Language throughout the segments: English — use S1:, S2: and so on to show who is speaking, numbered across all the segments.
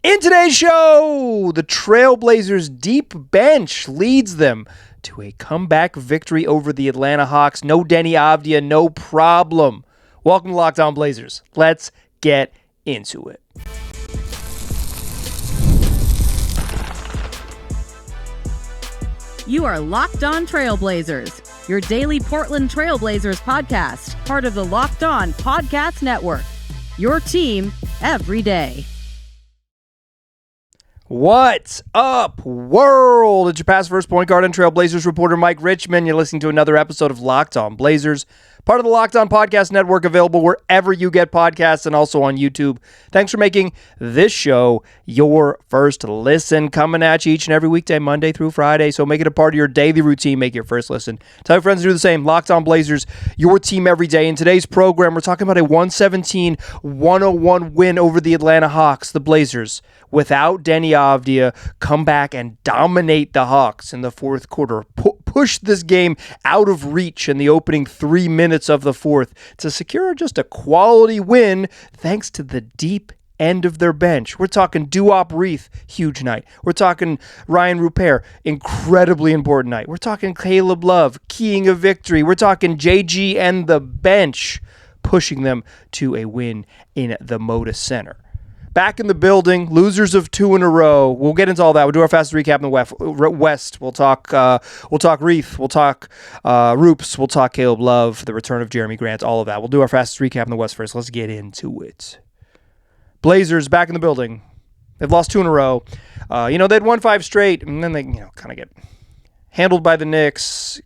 S1: In today's show, the Trailblazers' deep bench leads them to a comeback victory over the Atlanta Hawks. No Deni Avdija, no problem. Welcome to Locked On Blazers. Let's get into it.
S2: You are Locked On Trailblazers, your daily Portland Trailblazers podcast, part of the Locked On Podcast Network. Your team every day.
S1: What's up, world? It's your past first point guard and Trailblazers reporter Mike Richmond. You're listening to another episode of Locked On Blazers, part of the Locked On Podcast Network, available wherever you get podcasts and also on YouTube. Thanks for making this show your first listen, coming at you each and every weekday, Monday through Friday. So make it a part of your daily routine. Make your first listen. Tell your friends to do the same. Locked On Blazers, your team every day. In today's program, we're talking about a 117-101 win over the Atlanta Hawks. The Blazers, without Deni Avdija, come back and dominate the Hawks in the fourth quarter. Push this game out of reach in the opening 3 minutes of the fourth to secure just a quality win thanks to the deep end of their bench. We're talking Duop Reith, huge night. We're talking Ryan Rupert, incredibly important night. We're talking Caleb Love, keying a victory. We're talking JG and the bench, pushing them to a win in the Moda Center. Back in the building, losers of two in a row. We'll get into all that. We'll do our fast recap in the West. We'll talk Reith. We'll talk Roops. We'll talk Caleb Love, the return of Jerami Grant, all of that. We'll do our fastest recap in the West first. Let's get into it. Blazers back in the building. They've lost two in a row. They'd won 5 straight, and then they kind of get handled by the Knicks.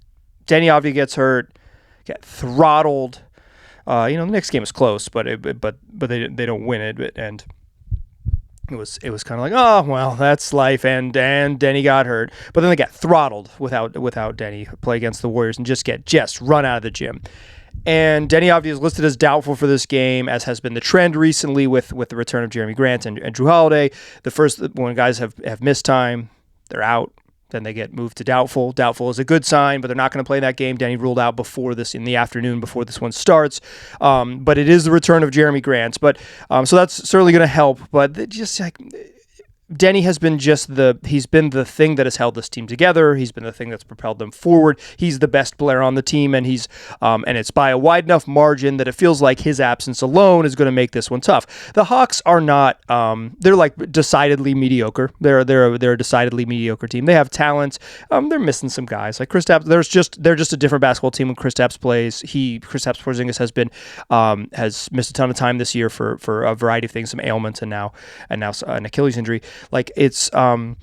S1: Deni Avdija gets hurt, get throttled. The Knicks game is close, but they don't win it, and It was kind of like, oh, well, that's life, and Deni got hurt. But then they got throttled without Deni, play against the Warriors, and just run out of the gym. And Deni Avdija is listed as doubtful for this game, as has been the trend recently with the return of Jerami Grant and Jrue Holiday. When guys have missed time, they're out. Then they get moved to doubtful. Doubtful is a good sign, but they're not going to play that game. Deni ruled out before this in the afternoon, before this one starts. But it is the return of Jerami Grant. But so that's certainly going to help. But just like Deni has been he's been the thing that has held this team together. He's been the thing that's propelled them forward. He's the best player on the team, and and it's by a wide enough margin that it feels like his absence alone is going to make this one tough. The Hawks are not, they're like decidedly mediocre. They're a decidedly mediocre team. They have talent. They're missing some guys like Kristaps. They're just a different basketball team when Kristaps plays. Kristaps Porzingis has missed a ton of time this year for a variety of things, some ailments and now an Achilles injury. Like it's this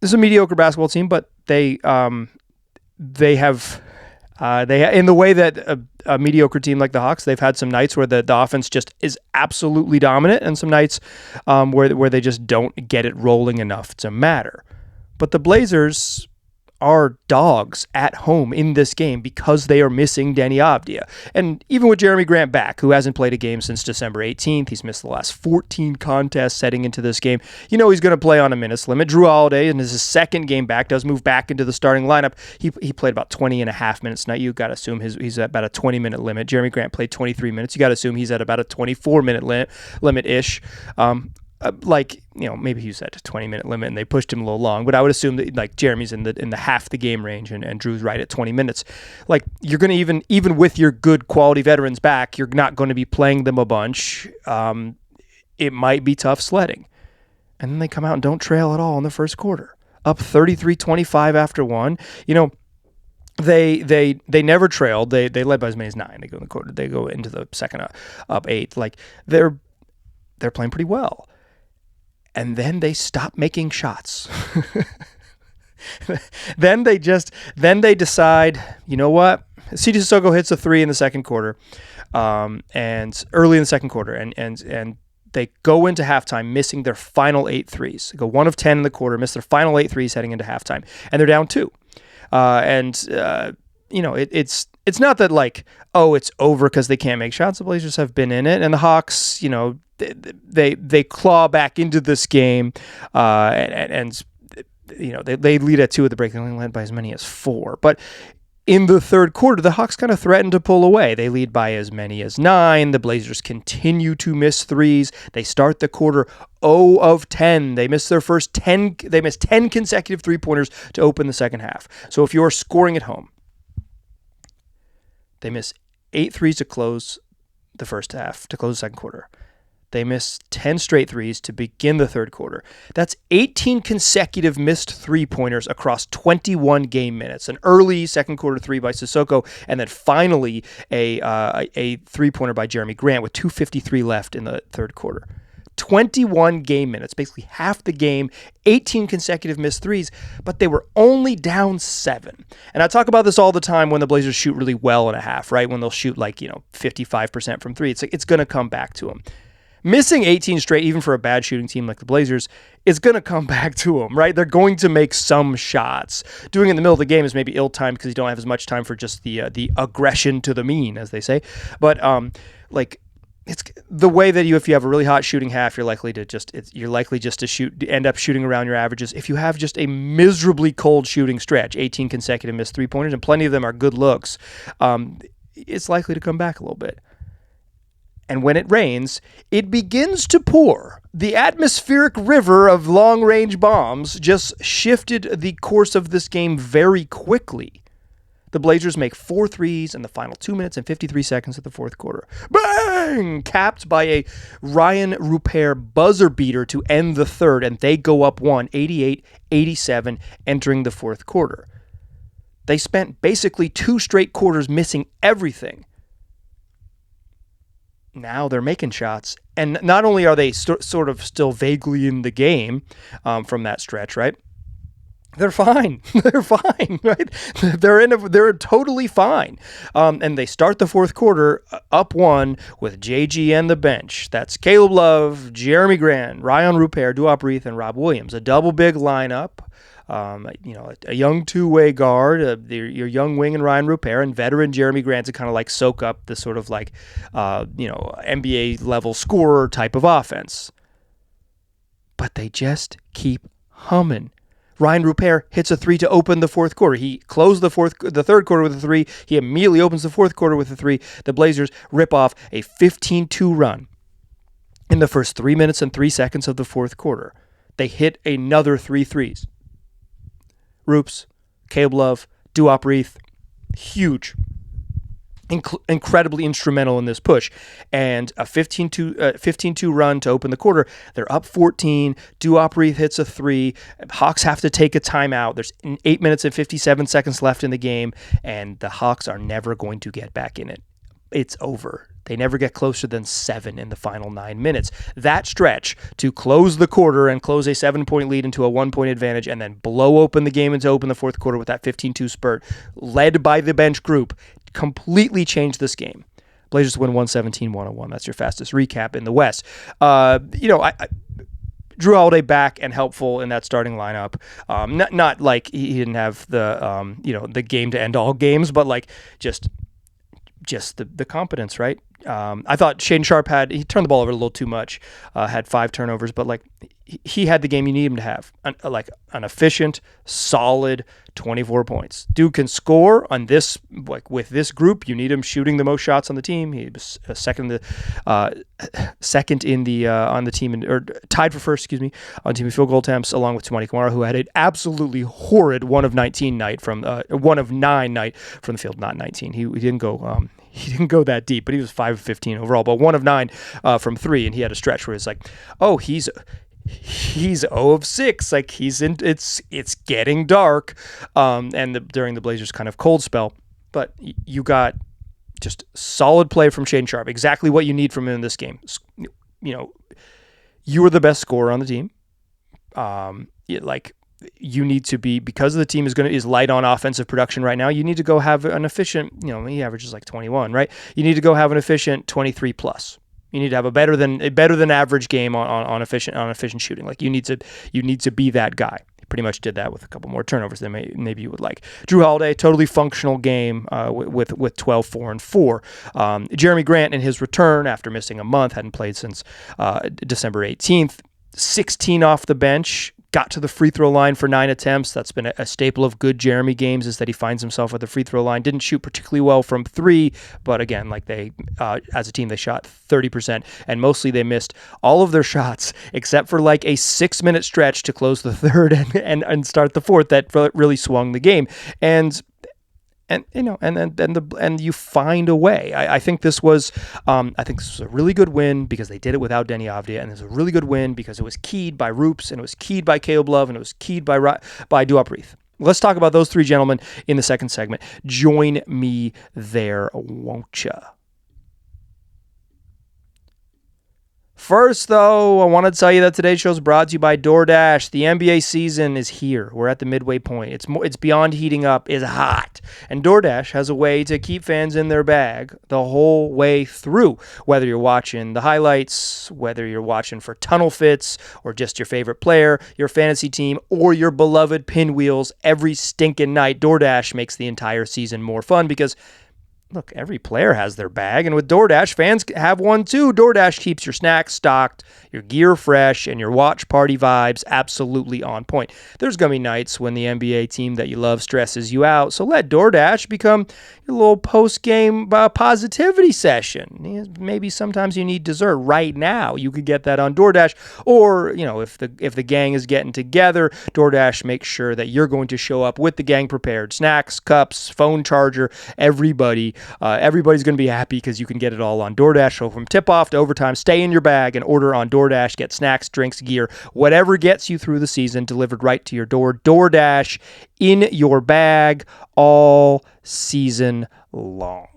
S1: is a mediocre basketball team, but they have in the way that a mediocre team like the Hawks, they've had some nights where the offense just is absolutely dominant, and some nights where they just don't get it rolling enough to matter. But the Blazers are dogs at home in this game because they are missing Deni Avdija. And even with Jerami Grant back, who hasn't played a game since December 18th, he's missed the last 14 contests heading into this game. He's going to play on a minutes limit. Jrue Holiday, in his second game back, does move back into the starting lineup. He played about 20 and a half minutes tonight. You got to assume he's at about a 20-minute limit. Jerami Grant played 23 minutes. You got to assume he's at about a 24-minute limit-ish. Maybe he was at a 20-minute limit and they pushed him a little long, but I would assume that Jerami's in the half the game range and Drew's right at 20 minutes. Like, you're going to even with your good quality veterans back, you're not going to be playing them a bunch. It might be tough sledding. And then they come out and don't trail at all in the first quarter. Up 33-25 after one. They never trailed. They led by as many as 9. They go in the quarter. They go into the second up 8. Like, they're playing pretty well. And then they stop making shots. Then they decide, you know what? CJ Sissoko hits a 3 in the second quarter, and early in the second quarter, and they go into halftime missing their final 8 threes. They go 1 of 10 in the quarter, miss their final 8 threes heading into halftime, and they're down 2. It's not that it's over because they can't make shots. The Blazers have been in it, and the Hawks, they claw back into this game, and they lead at 2 at the break. They only led by as many as 4, but In the third quarter, the Hawks kind of threatened to pull away. They lead by as many as 9. The Blazers continue to miss threes. They start the quarter 0 of 10. They miss their first 10. They miss 10 consecutive three-pointers to open the second half. So if you're scoring at home, they miss 8 threes to close the first half, to close the second quarter. They missed 10 straight threes to begin the third quarter. That's 18 consecutive missed three-pointers across 21 game minutes. An early second quarter three by Sissoko, and then finally a three-pointer by Jerami Grant with 2:53 left in the third quarter. 21 game minutes, basically half the game, 18 consecutive missed threes, but they were only down 7. And I talk about this all the time when the Blazers shoot really well in a half, right? When they'll shoot 55% from three. It's going to come back to them. Missing 18 straight, even for a bad shooting team like the Blazers, is going to come back to them, right? They're going to make some shots. Doing it in the middle of the game is maybe ill-timed because you don't have as much time for just the aggression to the mean, as they say. But it's the way that if you have a really hot shooting half, you're likely to end up shooting around your averages. If you have just a miserably cold shooting stretch, 18 consecutive missed three-pointers, and plenty of them are good looks, it's likely to come back a little bit. And when it rains, it begins to pour. The atmospheric river of long-range bombs just shifted the course of this game very quickly. The Blazers make 4 threes in the final 2 minutes and 53 seconds of the fourth quarter. Bang! Capped by a Rayan Rupert buzzer beater to end the third, and they go up 88-87, entering the fourth quarter. They spent basically 2 straight quarters missing everything. Now they're making shots, and not only are they sort of still vaguely in the game from that stretch, right? They're fine. They're fine, right? They're totally fine. And they start the fourth quarter up 1 with JG and the bench. That's Caleb Love, Jerami Grant, Rayan Rupert, Duop Reith, and Rob Williams. A double big lineup. A young two-way guard, your young wing and Rayan Rupert, and veteran Jerami Grant to kind of soak up the sort of NBA level scorer type of offense. But they just keep humming. Rayan Rupert hits a 3 to open the fourth quarter. He closed the third quarter with a 3. He immediately opens the fourth quarter with a 3. The Blazers rip off a 15-2 run in the first 3 minutes and 3 seconds of the fourth quarter. They hit another 3 threes. Roops, Caleb Love, Duop Reith, huge, incredibly instrumental in this push. And a 15-2 run to open the quarter. They're up 14. Duop Reith hits a 3. Hawks have to take a timeout. There's 8 minutes and 57 seconds left in the game, and the Hawks are never going to get back in it. It's over. They never get closer than 7 in the final 9 minutes. That stretch to close the quarter and close a 7-point lead into a 1-point advantage and then blow open the game and to open the fourth quarter with that 15-2 spurt, led by the bench group, completely changed this game. Blazers win 117-101. That's your fastest recap in the West. Drew Holiday back and helpful in that starting lineup. Not like he didn't have the game to end all games, but just the competence, right? I thought Shaedon Sharpe he turned the ball over a little too much, had 5 turnovers, but he had the game you need him to have. An efficient, solid 24 points. Dude can score on this, with this group. You need him shooting the most shots on the team. He was second in the on the team, or tied for first, on team field goal attempts, along with Toumani Camara, who had an absolutely horrid 1 of 9 night from the field, not 19. He didn't go. He didn't go that deep, but he was 5 of 15 overall. But 1 of 9 from 3, and he had a stretch where it's he's 0 of 6. It's getting dark, during the Blazers' kind of cold spell. But you got just solid play from Shaedon Sharpe, exactly what you need from him in this game. You were the best scorer on the team. You need to be, because the team is light on offensive production right now, you need to go have an efficient, he averages 21, right? You need to go have an efficient 23 plus. You need to have a better than average game on efficient shooting. You need to be that guy. He pretty much did that with a couple more turnovers than maybe you would like. Drew Holiday, totally functional game with 12, 4, and 4. Jerami Grant in his return after missing a month, hadn't played since December 18th. 16 off the bench, got to the free throw line for 9 attempts. That's been a staple of good Jerami games, is that he finds himself at the free throw line. Didn't shoot particularly well from 3, but again, like they, as a team, they shot 30%, and mostly they missed all of their shots except for like a 6-minute stretch to close the third and start the fourth that really swung the game. And you find a way. I think this was a really good win because they did it without Deni Avdija, and it was a really good win because it was keyed by Roops, and it was keyed by Caleb Love, and it was keyed by Duop Reith. Let's talk about those 3 gentlemen in the second segment. Join me there, won't ya? First, though, I want to tell you that today's show is brought to you by DoorDash. The NBA season is here. We're at the midway point. It's beyond heating up. It's hot. And DoorDash has a way to keep fans in their bag the whole way through. Whether you're watching the highlights, whether you're watching for tunnel fits, or just your favorite player, your fantasy team, or your beloved pinwheels, every stinking night, DoorDash makes the entire season more fun because, look, every player has their bag, and with DoorDash, fans have one too. DoorDash keeps your snacks stocked, your gear fresh, and your watch party vibes absolutely on point. There's going to be nights when the NBA team that you love stresses you out, so let DoorDash become your little post-game positivity session. Maybe sometimes you need dessert right now. You could get that on DoorDash, or if the gang is getting together, DoorDash makes sure that you're going to show up with the gang prepared. Snacks, cups, phone charger, everybody's going to be happy because you can get it all on DoorDash. So from tip-off to overtime, stay in your bag and order on DoorDash. Get snacks, drinks, gear, whatever gets you through the season, delivered right to your door. DoorDash in your bag all season long.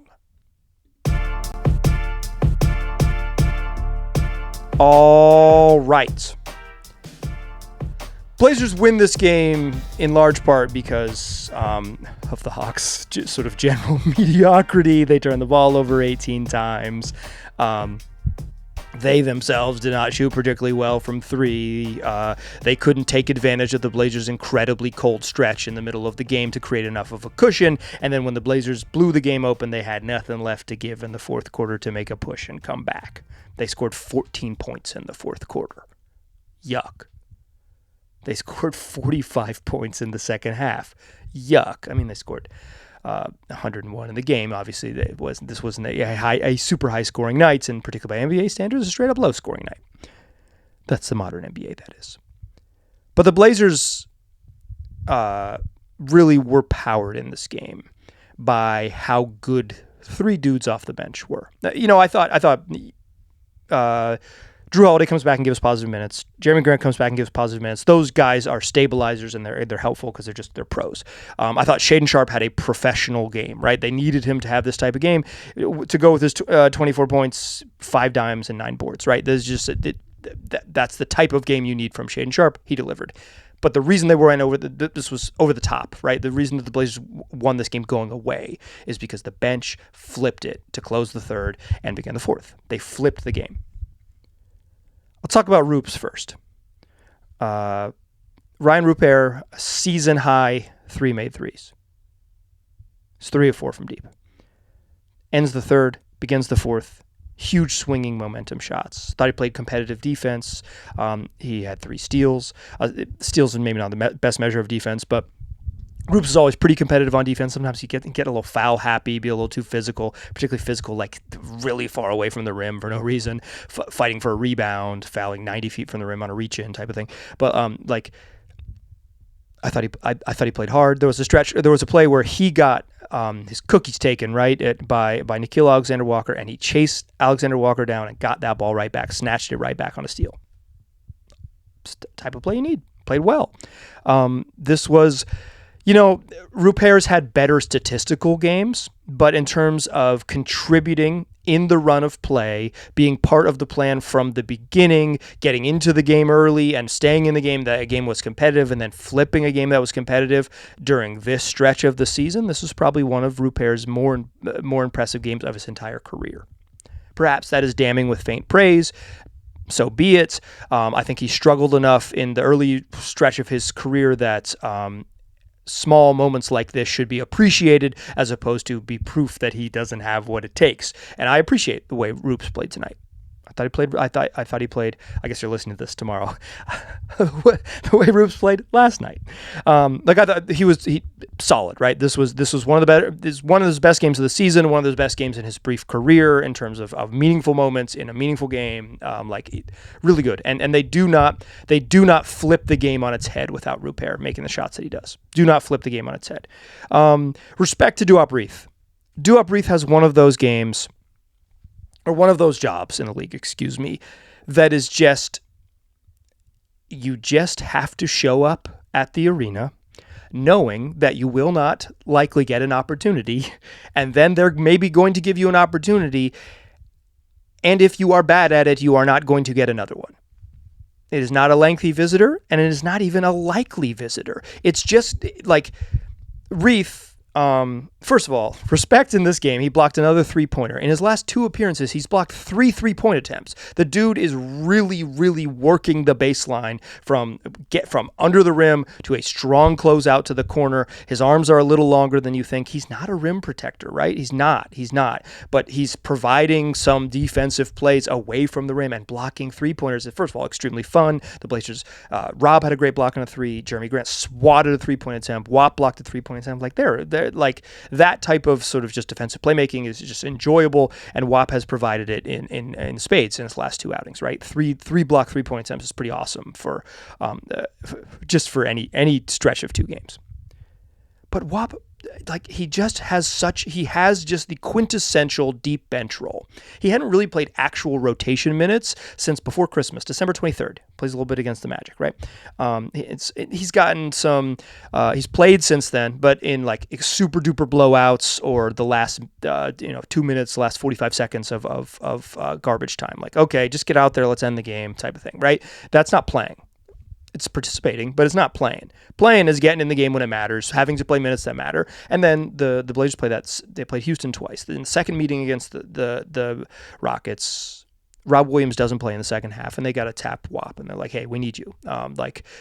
S1: All right. Blazers win this game in large part because of the Hawks' sort of general mediocrity. They turned the ball over 18 times. They themselves did not shoot particularly well from 3. They couldn't take advantage of the Blazers' incredibly cold stretch in the middle of the game to create enough of a cushion. And then when the Blazers blew the game open, they had nothing left to give in the fourth quarter to make a push and come back. They scored 14 points in the fourth quarter. Yuck. They scored 45 points in the second half. Yuck. I mean, they scored 101 in the game. Obviously, this wasn't a super high-scoring night, and particularly by NBA standards, a straight-up low-scoring night. That's the modern NBA, that is. But the Blazers really were powered in this game by how good 3 dudes off the bench were. I thought Drew Holiday comes back and gives positive minutes. Jerami Grant comes back and gives positive minutes. Those guys are stabilizers, and they're helpful because they're pros. I thought Shaedon Sharpe had a professional game, right? They needed him to have this type of game to go with his 24 points, 5 dimes, and 9 boards, right? That's the type of game you need from Shaedon Sharpe. He delivered. But the reason they were this was over the top, right? The reason that the Blazers won this game going away is because the bench flipped it to close the third and begin the fourth. They flipped the game. Let's talk about Roops first. Ryan Rupert, season-high 3 made threes. It's 3 of 4 from deep. Ends the third, begins the fourth. Huge swinging momentum shots. Thought he played competitive defense. He had 3 steals. Steals are maybe not the best measure of defense, but Roops is always pretty competitive on defense. Sometimes you get a little foul happy, be a little too physical, particularly physical, like really far away from the rim for no reason, fighting for a rebound, fouling 90 feet from the rim on a reach-in type of thing. But I thought he played hard. There was a play where he got his cookies taken by Nickeil Alexander-Walker, and he chased Alexander-Walker down and got that ball right back, snatched it right back on a steal. It's the type of play you need. Played well. This was. Rupert's had better statistical games, but in terms of contributing in the run of play, being part of the plan from the beginning, getting into the game early and staying in the game, that a game was competitive, and then flipping a game that was competitive during this stretch of the season, this was probably one of Rupert's more impressive games of his entire career. Perhaps that is damning with faint praise. So be it. I think he struggled enough in the early stretch of his career that small moments like this should be appreciated as opposed to be proof that he doesn't have what it takes. And I appreciate the way Roops played tonight. I I thought he played. I guess you're listening to this tomorrow. The way Rubes played last night. I thought he was solid, right? This was one of his best games of the season, one of his best games in his brief career in terms of meaningful moments in a meaningful game. Really good. And they do not flip the game on its head without Rupert making the shots that he does. Do not flip the game on its head. Respect to Duop Reith. Duop Reith has one of those games, or one of those jobs in the league, that is you just have to show up at the arena knowing that you will not likely get an opportunity, and then they're maybe going to give you an opportunity, and if you are bad at it, you are not going to get another one. It is not a lengthy visitor, and it is not even a likely visitor. It's just like Reith. First of all, respect in this game. He blocked another 3-pointer. In his last 2 appearances, he's blocked 3 3-point attempts. The dude is really, really working the baseline from under the rim to a strong closeout to the corner. His arms are a little longer than you think. He's not a rim protector, right? He's not. But he's providing some defensive plays away from the rim and blocking 3-pointers. First of all, extremely fun. The Blazers, Rob had a great block on a 3. Jerami Grant swatted a 3-point attempt. Watt blocked a 3-point attempt. They're like that type of sort of just defensive playmaking is just enjoyable, and WAP has provided it in spades in his last 2 outings, right? Three block 3-point attempts is pretty awesome for just for any stretch of 2 games. But WAP, he has just the quintessential deep bench role. He hadn't really played actual rotation minutes since before Christmas, December 23rd. Plays a little bit against the Magic, right? He's gotten some, he's played since then, but in super duper blowouts or the last 2 minutes, the last 45 seconds of garbage time. Okay, just get out there, let's end the game type of thing, right? That's not playing. It's participating, but it's not playing. Playing is getting in the game when it matters, having to play minutes that matter. And then the Blazers they played Houston twice. In the second meeting against the Rockets, Rob Williams doesn't play in the second half, and they got to tap WAP, and they're like, hey, we need you.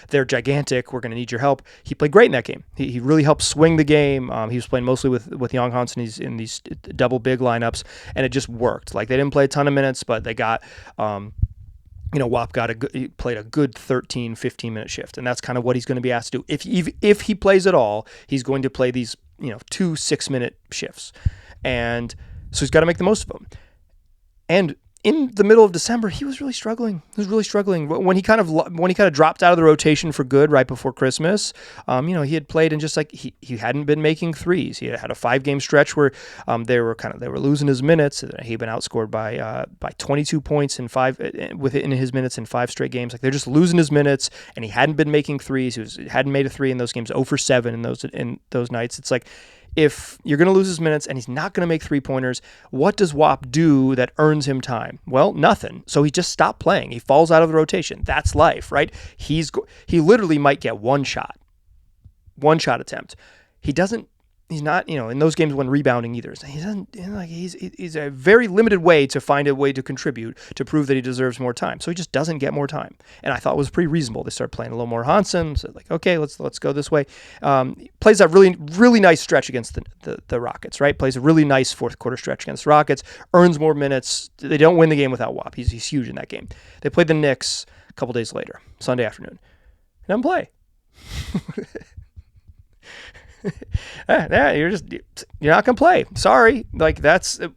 S1: They're gigantic. We're going to need your help. He played great in that game. He really helped swing the game. He was playing mostly with Young Hansen. He's in these double big lineups, and it just worked. They didn't play a ton of minutes, but they got... WAP played a good 13, 15-minute shift, and that's kind of what he's going to be asked to do. If he plays at all, he's going to play these 2 6-minute shifts, and so he's got to make the most of them. And in the middle of December, he was really struggling. When he kind of dropped out of the rotation for good right before Christmas. He had played and just he hadn't been making threes. He had a 5-game stretch where they were losing his minutes. He'd been outscored by 22 points in his minutes in 5 straight games. They're just losing his minutes, and he hadn't been making threes. He hadn't made a 3 in those games. 0 for 7 in those nights. It's if you're going to lose his minutes and he's not going to make 3-pointers, what does WAP do that earns him time? Well, nothing. So he just stopped playing. He falls out of the rotation. That's life, right? He literally might get one shot attempt. He's not, in those games when rebounding either. He's a very limited way to find a way to contribute to prove that he deserves more time. So he just doesn't get more time. And I thought it was pretty reasonable. They started playing a little more Hansen. So okay, let's go this way. Plays that really, really nice stretch against the Rockets, right? Plays a really nice 4th quarter stretch against the Rockets. Earns more minutes. They don't win the game without WAP. He's huge in that game. They played the Knicks a couple days later, Sunday afternoon. He doesn't play. Yeah, you're not gonna play. Sorry, that's and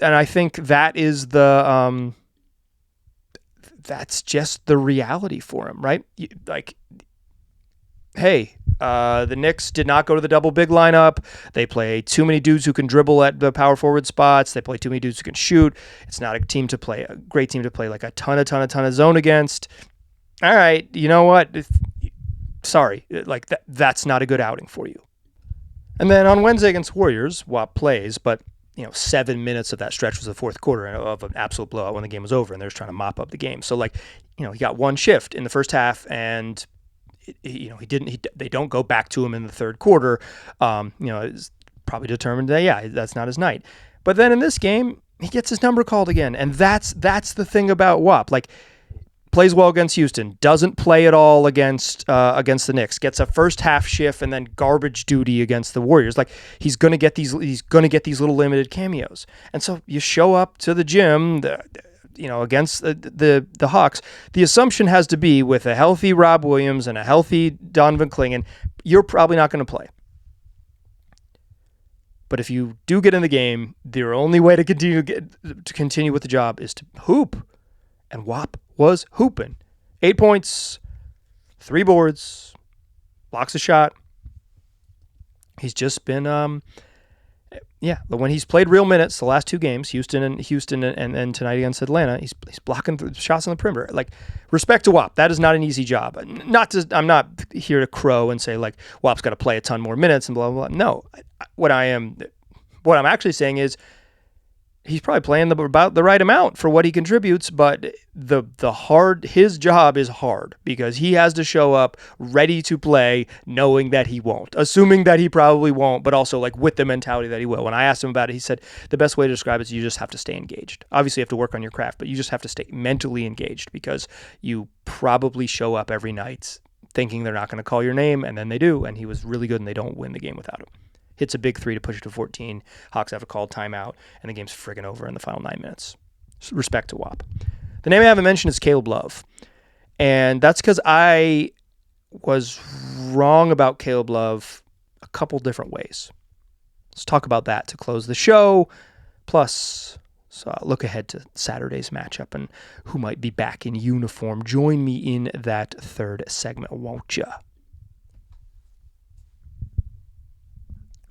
S1: I think that is that's just the reality for him, right? Hey, the Knicks did not go to the double big lineup. They play too many dudes who can dribble at the power forward spots. They play too many dudes who can shoot. It's not a great team to play a ton of zone against. All right, you know what? Sorry, that's not a good outing for you. And then on Wednesday against Warriors, WAP plays, but 7 minutes of that stretch was the 4th quarter of an absolute blowout when the game was over, and they're just trying to mop up the game. So he got one shift in the first half, and they don't go back to him in the 3rd quarter. It's probably determined that that's not his night. But then in this game, he gets his number called again, and that's the thing about WAP. Plays well against Houston, doesn't play at all against the Knicks, gets a first half shift and then garbage duty against the Warriors. He's gonna get these little limited cameos. And so you show up to the gym against the Hawks, the assumption has to be with a healthy Rob Williams and a healthy Donovan Clingan, you're probably not going to play. But if you do get in the game, the only way to continue with the job is to hoop. And Wap was hooping. 8 points, 3 boards, blocks a shot. He's just been, when he's played real minutes, the last 2 games, Houston and tonight against Atlanta, he's blocking shots on the perimeter. Like, respect to Wap. That is not an easy job. I'm not here to crow and say, like, Wap's got to play a ton more minutes and blah, blah, blah. No. What I'm actually saying is he's probably playing about the right amount for what he contributes, but his job is hard because he has to show up ready to play, knowing that he won't, assuming that he probably won't, but also like with the mentality that he will. When I asked him about it, he said the best way to describe it is you just have to stay engaged. Obviously, you have to work on your craft, but you just have to stay mentally engaged because you probably show up every night thinking they're not going to call your name, and then they do, and he was really good, and they don't win the game without him. Hits a big 3 to push it to 14. Hawks have a called timeout, and the game's friggin' over in the final 9 minutes. Respect to Wap. The name I haven't mentioned is Caleb Love, and that's because I was wrong about Caleb Love a couple different ways. Let's talk about that to close the show, plus look ahead to Saturday's matchup and who might be back in uniform. Join me in that third segment, won't ya?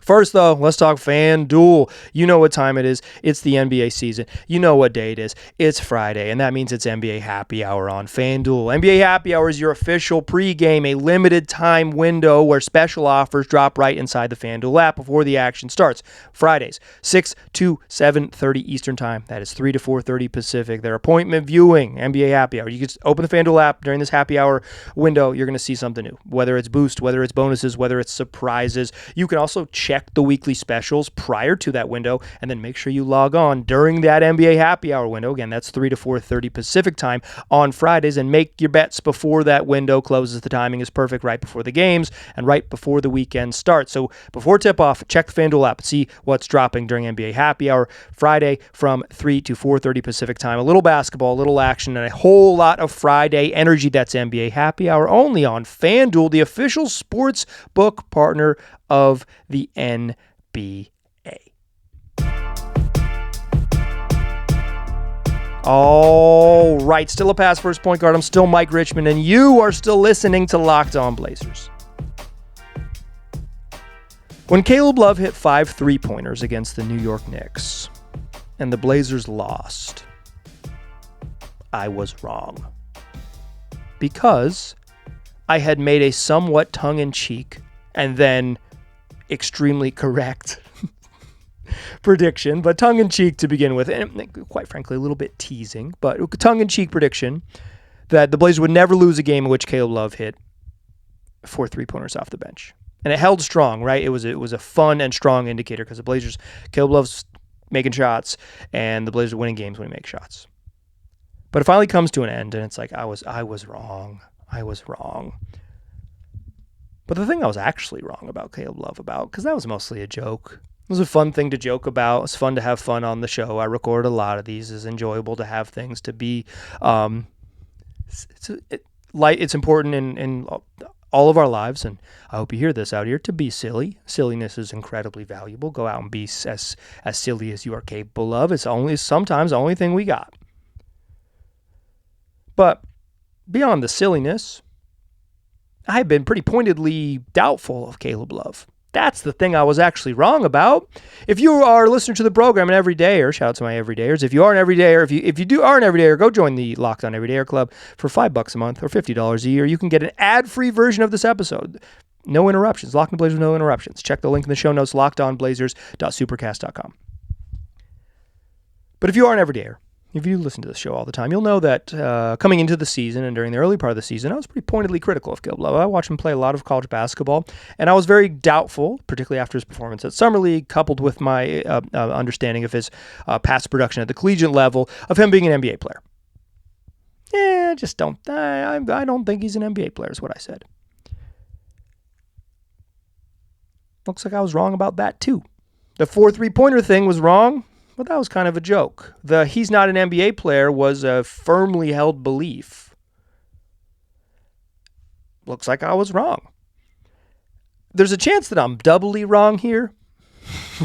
S1: First, though, let's talk FanDuel. You know what time it is. It's the NBA season. You know what day it is. It's Friday, and that means it's NBA Happy Hour on FanDuel. NBA Happy Hour is your official pregame, a limited time window where special offers drop right inside the FanDuel app before the action starts. Fridays, 6 to 7:30 Eastern Time. That is 3 to 4:30 Pacific. Their appointment viewing, NBA Happy Hour. You can open the FanDuel app during this Happy Hour window. You're going to see something new, whether it's boost, whether it's bonuses, whether it's surprises. You can also check the weekly specials prior to that window, and then make sure you log on during that NBA Happy Hour window. Again, that's 3 to 4:30 Pacific Time on Fridays, and make your bets before that window closes. The timing is perfect right before the games and right before the weekend starts. So before tip-off, check the FanDuel app and see what's dropping during NBA Happy Hour Friday from 3 to 4:30 Pacific Time. A little basketball, a little action, and a whole lot of Friday energy. That's NBA Happy Hour only on FanDuel, the official sports book partner of the NBA. All right, still a pass first point guard. I'm still Mike Richmond, and you are still listening to Locked On Blazers. When Caleb Love hit 5 3-pointers against the New York Knicks and the Blazers lost, I was wrong. Because I had made a somewhat tongue-in-cheek and then extremely correct prediction, but tongue-in-cheek to begin with, and quite frankly, a little bit teasing, but tongue-in-cheek prediction that the Blazers would never lose a game in which Caleb Love hit 4 3-pointers off the bench. And it held strong, right? It was a fun and strong indicator because the Blazers, Caleb Love's making shots, and the Blazers are winning games when he makes shots. But it finally comes to an end, and it's like, I was wrong. I was wrong. But the thing I was actually wrong about Caleb Love because that was mostly a joke. It was a fun thing to joke about. It's fun to have fun on the show. I record a lot of these. It's enjoyable to have things to be. It's important in all of our lives, and I hope you hear this out here, to be silly. Silliness is incredibly valuable. Go out and be as silly as you are capable of. It's sometimes the only thing we got. But beyond the silliness, I have been pretty pointedly doubtful of Caleb Love. That's the thing I was actually wrong about. If you are a listener to the program, an everydayer, shout out to my everydayers. If you are an everydayer, if you are an everydayer, go join the Locked On Everydayer Club for $5 a month or $50 a year. You can get an ad-free version of this episode. No interruptions. Locked On Blazers, no interruptions. Check the link in the show notes, lockedonblazers.supercast.com. But if you are an everydayer, if you listen to this show all the time, you'll know that coming into the season and during the early part of the season, I was pretty pointedly critical of Caleb Love. I watched him play a lot of college basketball, and I was very doubtful, particularly after his performance at Summer League, coupled with my understanding of his past production at the collegiate level, of him being an NBA player. I don't think he's an NBA player, is what I said. Looks like I was wrong about that, too. The 4 3-pointer thing was wrong. Well, that was kind of a joke. The he's not an NBA player was a firmly held belief. Looks like I was wrong. There's a chance that I'm doubly wrong here.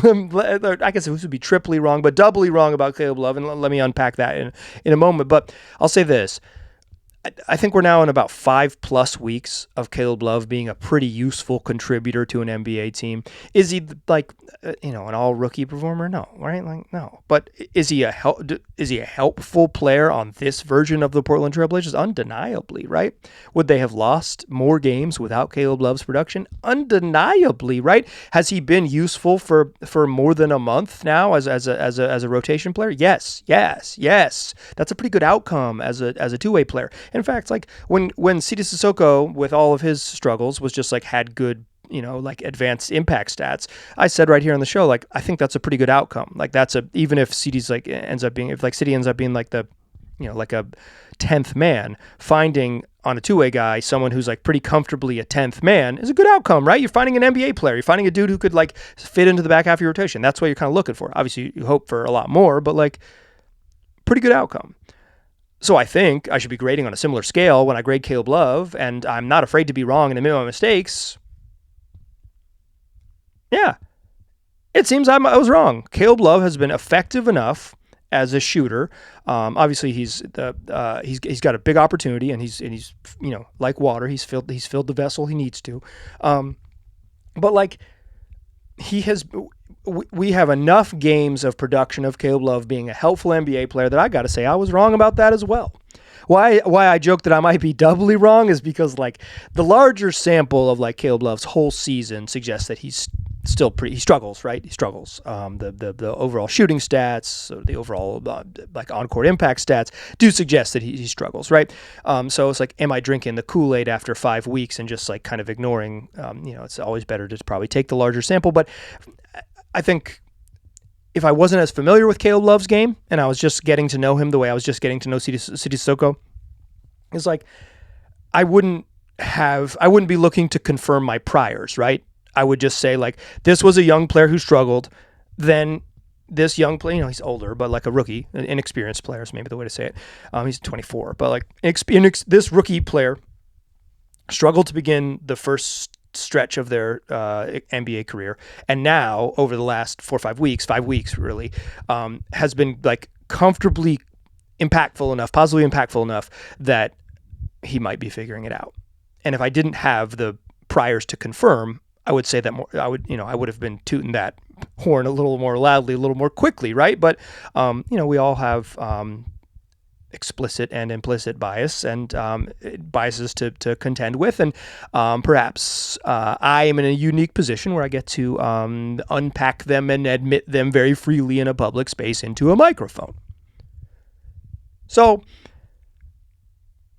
S1: I guess it would be triply wrong, but doubly wrong about Caleb Love, and let me unpack that in a moment. But I'll say this. I think we're now in about 5+ weeks of Caleb Love being a pretty useful contributor to an NBA team. Is he like, an all rookie performer? No, right? Like, no. But is he a helpful player on this version of the Portland Trail Blazers? Undeniably, right? Would they have lost more games without Caleb Love's production? Undeniably, right? Has he been useful for more than a month now as a rotation player? Yes. That's a pretty good outcome as a two-way player. In fact, like when Sidi Sissoko, with all of his struggles, was just like had good, like advanced impact stats, I said right here on the show, like, I think that's a pretty good outcome. Like even if Sidi's like Sidi ends up being like the, like a 10th man, finding on a two-way guy someone who's like pretty comfortably a 10th man is a good outcome, right? You're finding an NBA player. You're finding a dude who could like fit into the back half of your rotation. That's what you're kind of looking for. Obviously, you hope for a lot more, but like pretty good outcome. So I think I should be grading on a similar scale when I grade Caleb Love, and I'm not afraid to be wrong and admit my mistakes. Yeah, it seems I was wrong. Caleb Love has been effective enough as a shooter. Obviously, he's got a big opportunity, and he's like water. He's filled the vessel he needs to. But like he has. We have enough games of production of Caleb Love being a helpful NBA player that I got to say I was wrong about that as well. Why I joke that I might be doubly wrong is because like the larger sample of like Caleb Love's whole season suggests that he's still he struggles, right? He struggles. The overall shooting stats, the overall like on-court impact stats do suggest that he struggles, right? So it's like, am I drinking the Kool-Aid after 5 weeks and just like kind of ignoring? It's always better to probably take the larger sample, but I think if I wasn't as familiar with Caleb Love's game and I was just getting to know him the way I was just getting to know Sidi Sissoko, it's like I wouldn't be looking to confirm my priors, right? I would just say like this was a young player who struggled. Then this young player, he's older, but like a rookie, an inexperienced player is maybe the way to say it. He's 24, but like this rookie player struggled to begin the first stretch of their NBA career, and now over the last 4 or 5 weeks, 5 weeks really, has been like comfortably impactful enough, positively impactful enough that he might be figuring it out. And if I didn't have the priors to confirm, I would say that more. I would have been tooting that horn a little more loudly, a little more quickly, right? But we all have explicit and implicit bias and biases to contend with, and perhaps I am in a unique position where I get to unpack them and admit them very freely in a public space into a microphone. So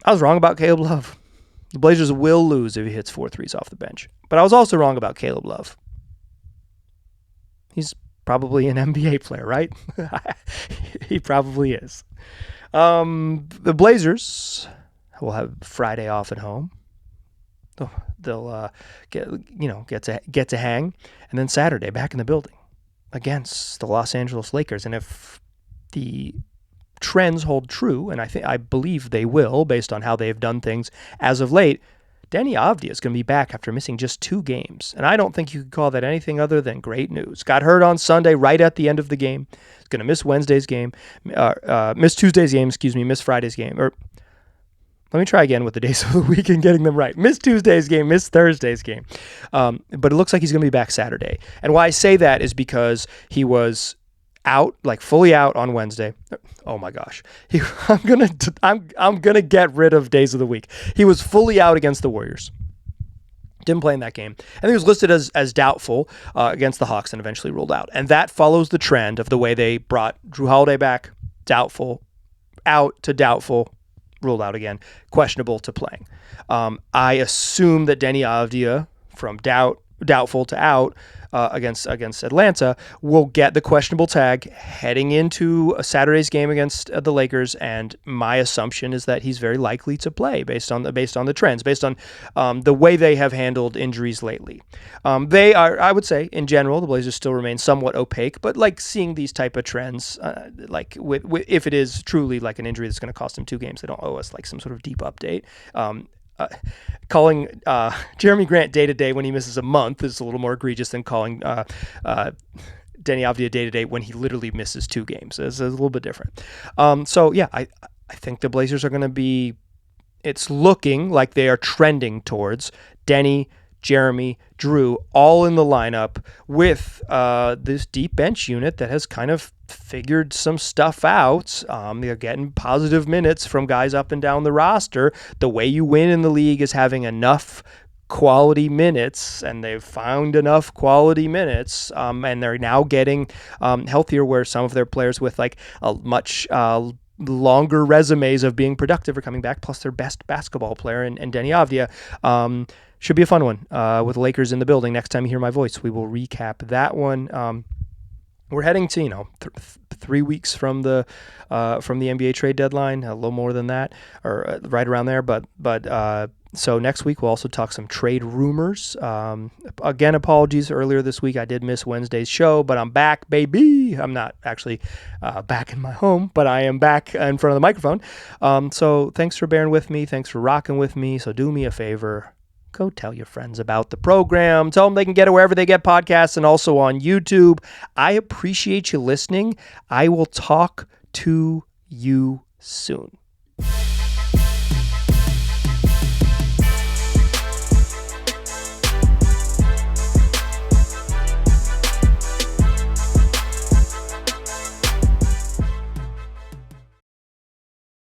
S1: I was wrong about Caleb Love. The Blazers will lose if he hits 4 threes off the bench. But I was also wrong about Caleb Love. He's probably an NBA player, right? He probably is. The Blazers will have Friday off at home. They'll get to hang, and then Saturday back in the building against the Los Angeles Lakers. And if the trends hold true, and I believe they will, based on how they've done things as of late, Deni Avdija is going to be back after missing just 2 games. And I don't think you could call that anything other than great news. Got hurt on Sunday right at the end of the game. He's going to miss Wednesday's game, miss Tuesday's game, miss Friday's game. Or let me try again with the days of the week and getting them right. Miss Tuesday's game, miss Thursday's game. But it looks like he's going to be back Saturday. And why I say that is because he was out, like fully out on Wednesday. Oh my gosh. I'm gonna get rid of days of the week. He was fully out against the Warriors. Didn't play in that game. And he was listed as doubtful against the Hawks and eventually ruled out. And that follows the trend of the way they brought Drew Holiday back, doubtful, out to doubtful, ruled out again, questionable to playing. I assume that Deni Avdija, from doubt doubtful to out against Atlanta, will get the questionable tag heading into Saturday's game against the Lakers. And my assumption is that he's very likely to play based on the trends, based on the way they have handled injuries lately. They are, I would say, in general, the Blazers still remain somewhat opaque, but like seeing these type of trends, like if it is truly like an injury that's going to cost him 2 games, they don't owe us like some sort of deep update. Calling Jerami Grant day-to-day when he misses a month is a little more egregious than calling Deni Avdija day-to-day when he literally misses 2 games. It's a little bit different. So, yeah, I think the Blazers are going to be – it's looking like they are trending towards Deni, Jerami, Drew, all in the lineup with this deep bench unit that has kind of figured some stuff out. They're getting positive minutes from guys up and down the roster. The way you win in the league is having enough quality minutes, and they've found enough quality minutes, and they're now getting healthier, where some of their players with like a much longer resumes of being productive are coming back, plus their best basketball player in Deni Avdija. Should be a fun one with the Lakers in the building. Next time you hear my voice, we will recap that one. We're heading to 3 weeks from the NBA trade deadline, a little more than that, or right around there. But so next week we'll also talk some trade rumors. Again, apologies earlier this week. I did miss Wednesday's show, but I'm back, baby. I'm not actually back in my home, but I am back in front of the microphone. So thanks for bearing with me. Thanks for rocking with me. So do me a favor. Go tell your friends about the program. Tell them they can get it wherever they get podcasts and also on YouTube. I appreciate you listening. I will talk to you soon.